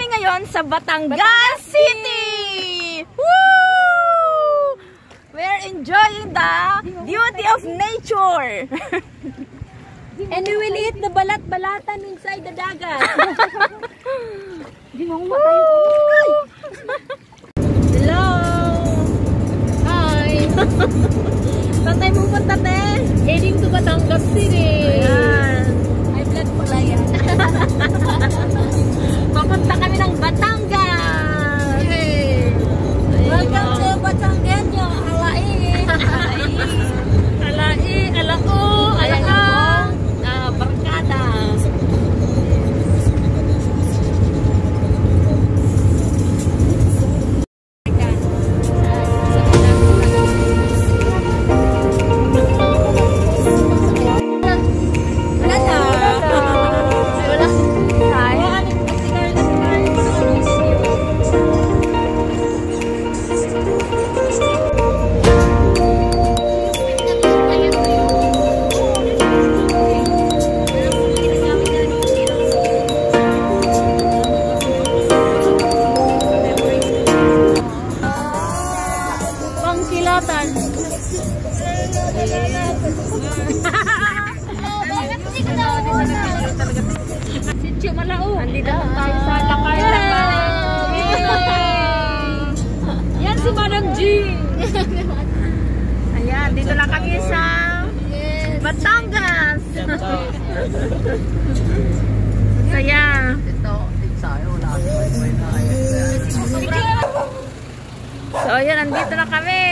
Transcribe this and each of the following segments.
kami ngayon sa Batangas City! Woo! We're enjoying the beauty of nature! And we will eat the balat-balatan inside the dagat. Hello! Hi! Saan tayo pupunta, te? Heading to Batangas City. Ayan. High blood pala yan. Papunta kami ng Batangas! Hey! Welcome to Batangas, yung alai. Alai, alao, alaka. Barkada. Sitio Malao. Andito tayo sa Lakay. Yan si Madam G. Ayan, dito na kami sa Batangas. Saya. So, ayan, andito na kami.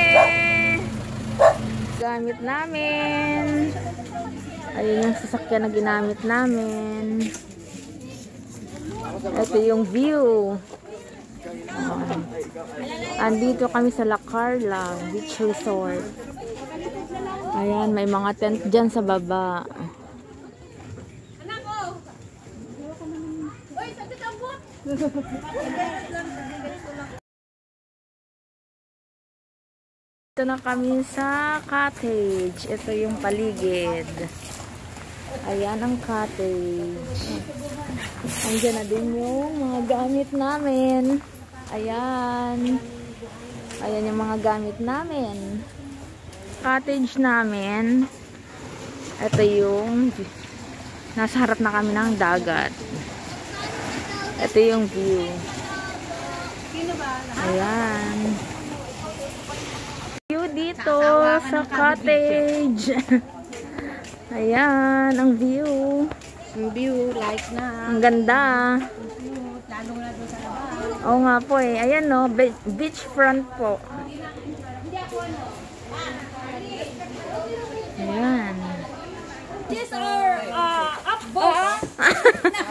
Gamit namin. Ayun yung sasakyan na ginamit namin. Ito yung view. Andito kami sa La Carla Beach Resort. Ayan, may mga tent dyan sa baba. Ito na kami sa cottage. Ito yung paligid. Ayan ang cottage. Andiyan na din yung mga gamit namin. Ayan. Ayan yung mga gamit namin. Cottage namin. Ito yung nasa harap na kami ng dagat. Ito yung view. Ayan. View dito sa cottage. Ayan, ang view. Ang view, like na. Ang ganda. Lalo na doon sa labas. Oo nga po eh. Ayan no, beach front po. Ayan. These are up boss.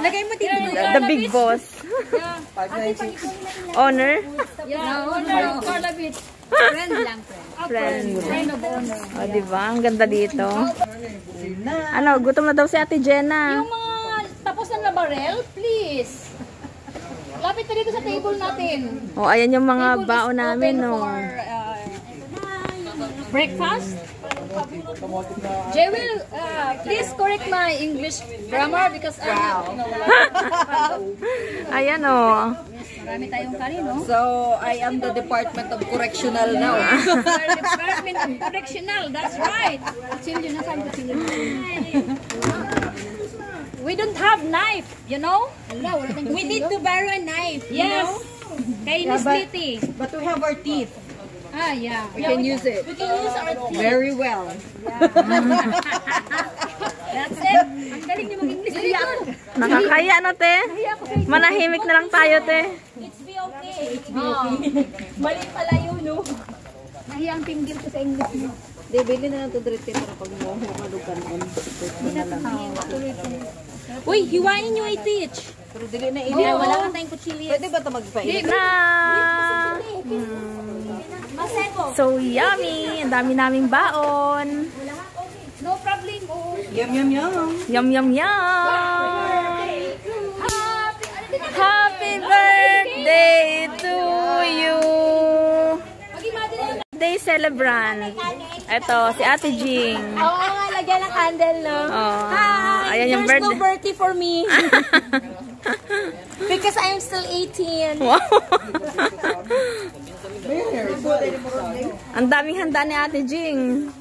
Lagay mo dito. The big boss. Owner? Yeah, owner of Carla Beach. Friend lang, Friend. Friend of owner. O, diba? Ang ganda dito. Ano, gutom na daw si Ate Jenna. Yung mga tapos na barrel, please. Lapit na dito sa table natin. O, ayan yung mga bao namin, no. Breakfast. Jay will please correct my English grammar because Ayan, o. marami tayong kanin, no? So, I am the Department of Correctional now. Department of Correctional, that's right. Kutsilyo na saan kutsilyo? We don't have knife, you know? We need to borrow a knife, Yes. Kay Miss Litty. but we have our teeth. Ah, yeah. We can use it. We can use our teeth. Very well. That's it. Ang galing niyo mag-English. Nakakaya, no, te? Manahimik na lang tayo, te. It's be okay. It's be okay. Mali pala yun, no? Nahiya ang pinggil ko sa English mo. Di, bili na lang ito direct para pag mo malugan on. Uy, hiwain nyo i-teach. Pero dili na Oh, wala kang tayong kutsilyo. Pwede ba ito magpainit? Na! Maseko. So yummy! Ang dami naming baon. No problem. Oh. Yum, yum, yum. Yum, yum, yum! Happy birthday to you! Birthday celebrant. Ito, si Ate Jing. Oo nga, lagyan ng candle, no? Oh, Hi! ayan yung There's no birthday. birthday for me. Because I'm still 18. Wow. Ang daming handa ni Ate Jing.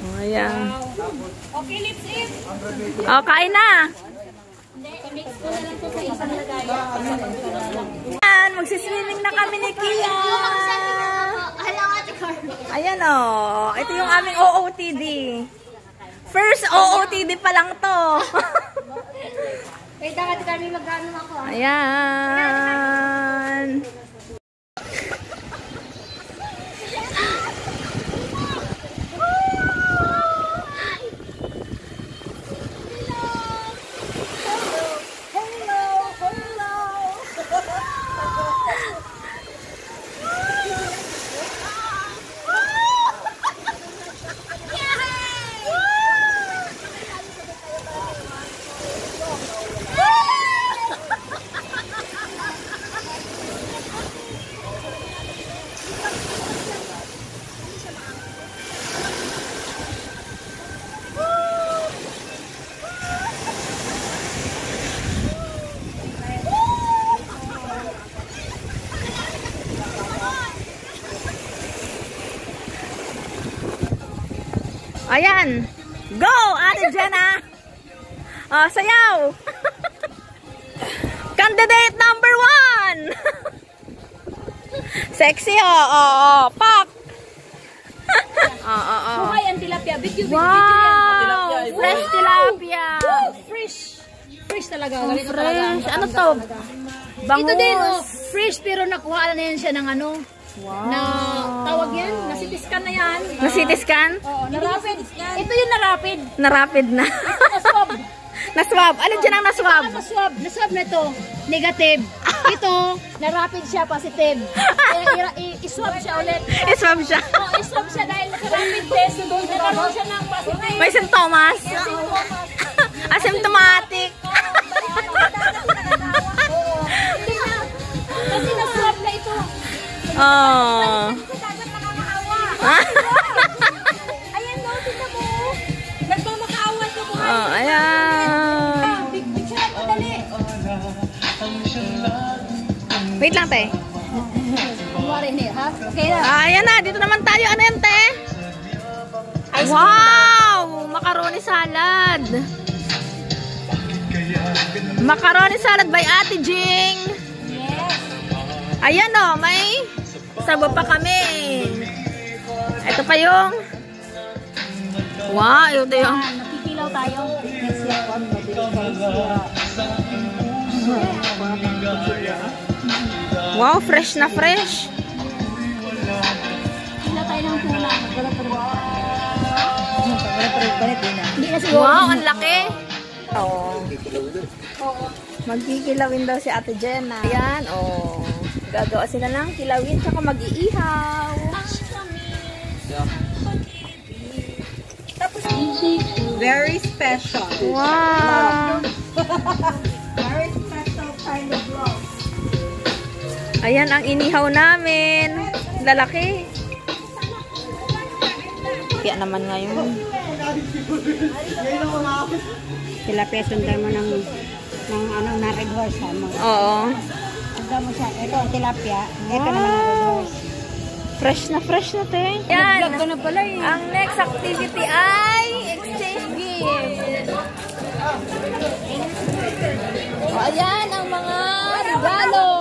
Oh, ayan. Okay, let's eat. Oh, kain na. Hindi, i-mix ko na lang ito sa isang lagayan. Ayan, magsiswimming na kami ni Kia. Hello, Ate Carl. Ayan oh, ito yung aming OOTD. First OOTD pa lang to. Wait, Ate Carl, may mag-ano ako. Ayan. Ayan. Go, Ate Jenna. Oh, sayaw. Candidate number 1. Sexy, oh. Pop. Oh. Ay, ang tilapia. Video. Wow. Fresh tilapia. Fresh. Fresh talaga. Oh, Ganito fresh. talaga. Ano to? Bangus. Ito din, oh. Fresh pero nakuha na yan siya ng ano. Wow. Na tawag yan. Nasitiskan na yan. Na-CT scan? Oo, na-rapid. Ito yung na-rapid. Na-rapid na. Na-swab. Na-swab. Ano dyan ang na-swab? Na-swab. Na-swab na ito. Negative. Ito, na-rapid siya, positive. Kaya i-swab siya ulit. I-swab siya. Oo, i-swab siya dahil sa rapid test. Nagkaroon siya ng positive. May sintomas. Asymptomatic. Kasi na-swab na ito. Oh. Ayan, no, tignan mo. Nagmamakaawa ito po. Oh, ayan. Picture mo, dali. Wait lang, te. Kunwari niya, ha? Okay na. Ayan na, dito naman tayo. Ano yan, te? Wow! Macaroni salad. Macaroni salad by Ate Jing. Yes. Ayan o, may sabo pa kami. Ito pa yung wow, ito yung Nakikilaw tayo. wow, fresh na fresh. Kilaw tayo ng tula. Hindi na siguro. Wow, ang laki. Oh. Magkikilawin daw si Ate Jenna. Ayan, oh. Gagawa sila ng kilawin tsaka mag-iihaw. Very special. Wow. Very special kind of vlog. Ayan ang inihaw namin. Lalaki. Kaya naman ngayon. Tilapia sundan mo ng ano, na red horse mo. Oo. Sundan mo siya. Ito ang tilapia. Ito naman ang red horse. Fresh na, te. Yan. Vlog ko na pala eh. Ang next activity ay exchange gift. O, ayan ang mga regalo.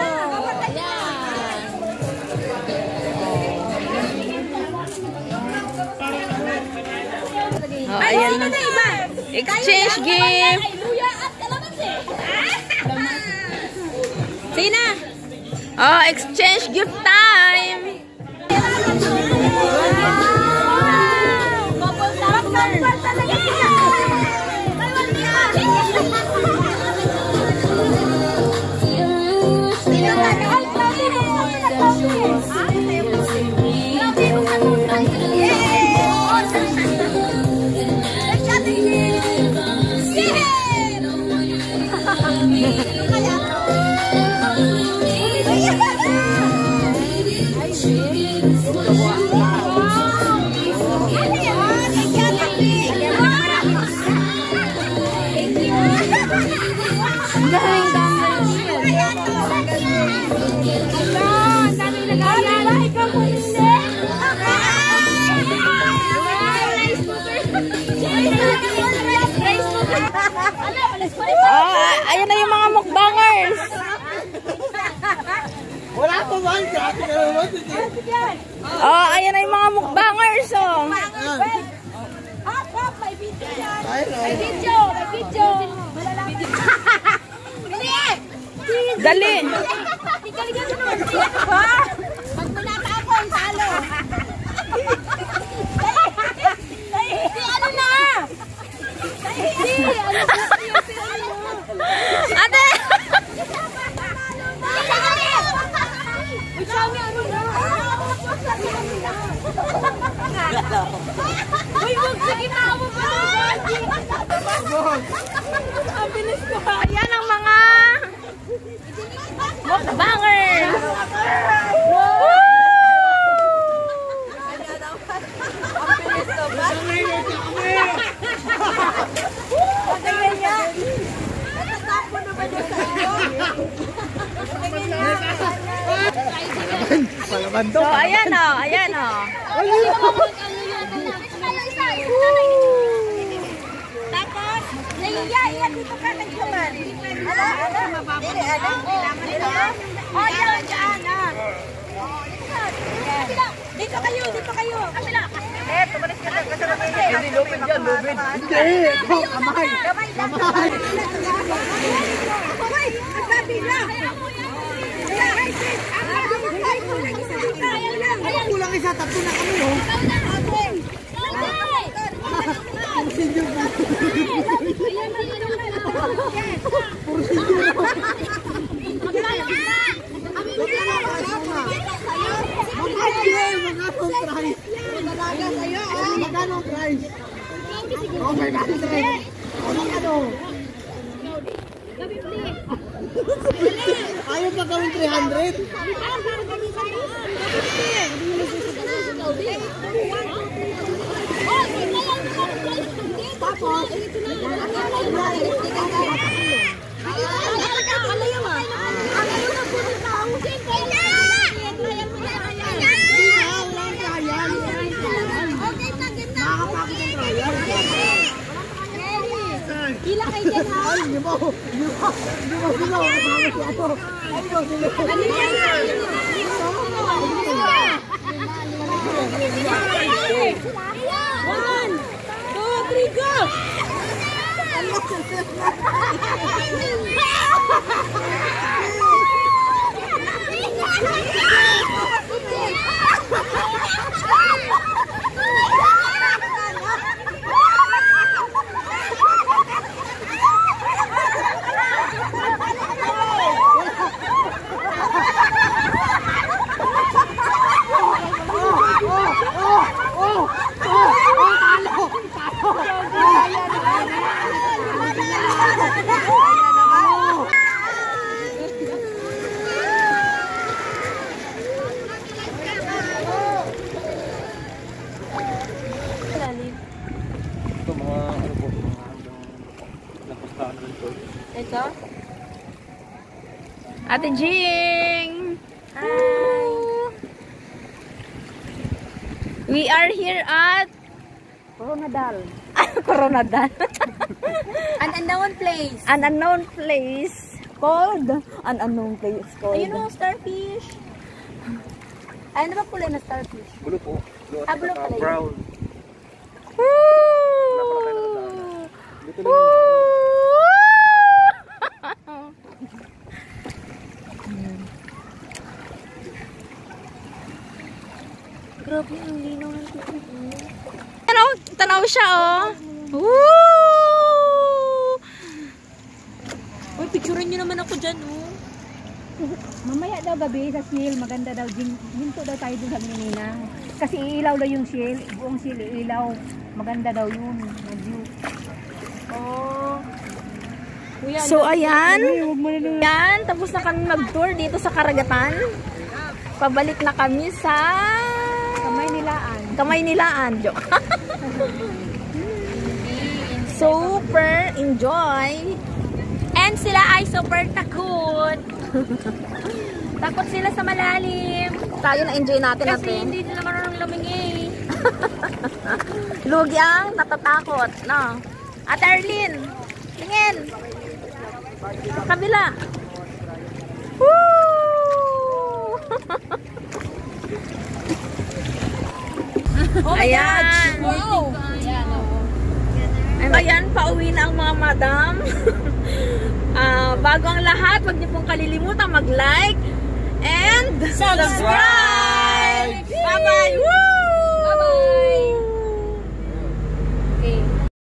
Ayan. O, ayan na. Exchange gift. Luya at kalamansi. Sina? Oh, exchange gift time. Ay, Ayan na yung mga mukbangers. Wala ko man. Oh, ayan na yung mga mukbangers. Oh. May video yan. May video. Dali. Galingan mo naman. Pag mulata ako, ang talo. Ano na? Ate! Uy, wag sa ginawa mo pa. Ayan ang mga mukbangers. So, ayan o, ayan o. Tapos, naiiya dito ka naglaman. Oh, yan, dyan. Dito kayo. Kapila. Tumalis ka lang. Hindi, lupit yan, lupit. Hindi, kamay. Kamay. Kapila. Kulang isa, tatlo na kami, no? Magkano price? Oh, may price. Ayaw pa gawin 300? Gila kayo dyan, ha? Ay, hindi mo. Kasama si Ato. Ano yan? One, two, three, go! Ito mga ano po, mga hanggang napustahan rin po. Ito? Ate Jing! Hi! We are here at Coronadal. Coronadal. An unknown place. An unknown place called an unknown place called. Ayun o, starfish. Ay, ano ba kulay na starfish? Blue po. Blue Ah, at blue saka pala yun. brown. Woo! Wala pala kayo nakadaan. Dito lang Woo! Grabe, ang linaw ng tubig. Tanaw siya, oh. Woo! Uy, picturean nyo naman ako dyan, oh. Mamaya daw gabi sa shell, maganda daw. Ginto daw tayo dun sa Ninang. Kasi iilaw daw yung shell. Buong shell iilaw. Maganda daw yun. Mag-view. Oh. Kuya, So, ayan. Ayan, tapos na kami mag-tour dito sa Karagatan. Pabalik na kami sa Kamay nilaan. Kamay nilaan. Joke. Super enjoy. and sila ay super takot. Takot sila sa malalim. Tayo na-enjoy natin Kasi natin. hindi nila marunong lumingi. Lugi ang natatakot, no? At Arlene, tingin. Kabila. Woo! Ayan. Wow! Ayan, Ayan, pauwi na ang mga madam. Bago ang lahat, huwag niyo pong kalilimutan mag-like and subscribe!